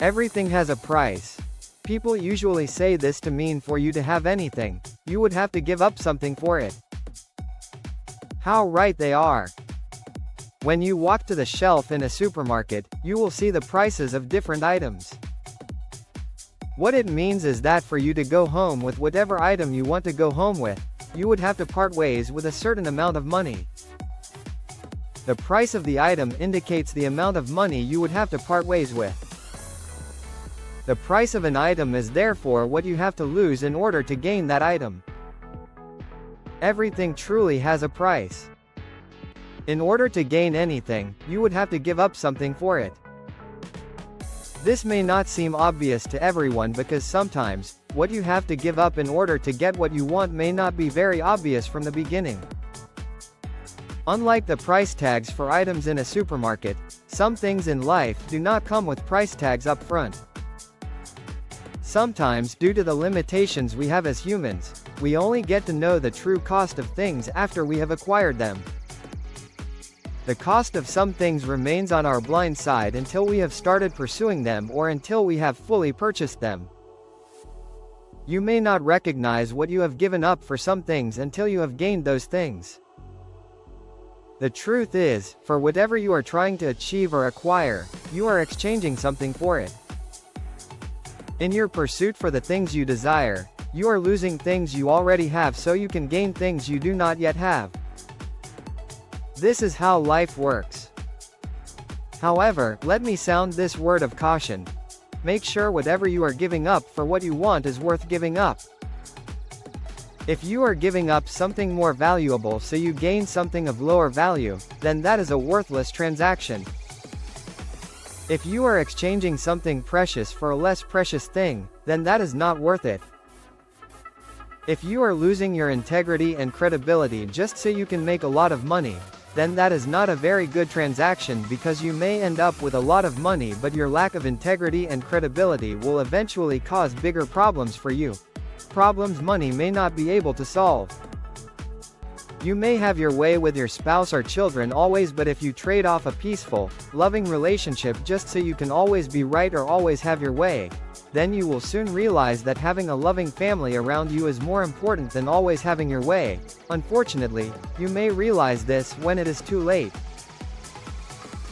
Everything has a price. People usually say this to mean for you to have anything, you would have to give up something for it. How right they are. When you walk to the shelf in a supermarket, you will see the prices of different items. What it means is that for you to go home with whatever item you want to go home with, you would have to part ways with a certain amount of money. The price of the item indicates the amount of money you would have to part ways with. The price of an item is therefore what you have to lose in order to gain that item. Everything truly has a price. In order to gain anything, you would have to give up something for it. This may not seem obvious to everyone because sometimes, what you have to give up in order to get what you want may not be very obvious from the beginning. Unlike the price tags for items in a supermarket, some things in life do not come with price tags up front. Sometimes, due to the limitations we have as humans, we only get to know the true cost of things after we have acquired them. The cost of some things remains on our blind side until we have started pursuing them or until we have fully purchased them. You may not recognize what you have given up for some things until you have gained those things. The truth is, for whatever you are trying to achieve or acquire, you are exchanging something for it. In your pursuit for the things you desire, you are losing things you already have so you can gain things you do not yet have. This is how life works. However, let me sound this word of caution. Make sure whatever you are giving up for what you want is worth giving up. If you are giving up something more valuable so you gain something of lower value, then that is a worthless transaction. If you are exchanging something precious for a less precious thing, then that is not worth it. If you are losing your integrity and credibility just so you can make a lot of money, then that is not a very good transaction because you may end up with a lot of money but your lack of integrity and credibility will eventually cause bigger problems for you. Problems money may not be able to solve. You may have your way with your spouse or children always, but if you trade off a peaceful, loving relationship just so you can always be right or always have your way, then you will soon realize that having a loving family around you is more important than always having your way. Unfortunately, you may realize this when it is too late.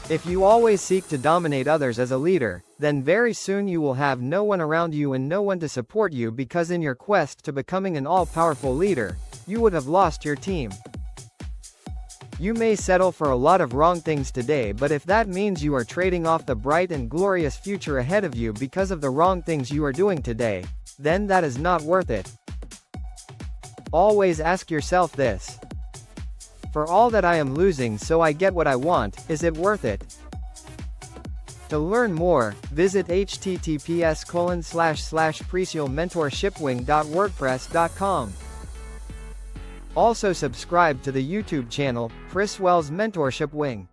If you always seek to dominate others as a leader, then very soon you will have no one around you and no one to support you because in your quest to becoming an all-powerful leader, you would have lost your team. You may settle for a lot of wrong things today, but if that means you are trading off the bright and glorious future ahead of you because of the wrong things you are doing today, then that is not worth it. Always ask yourself this. For all that I am losing so I get what I want, is it worth it? To learn more, visit https://precialmentorshipwing.wordpress.com. Also subscribe to the YouTube channel, Chris Wells Mentorship Wing.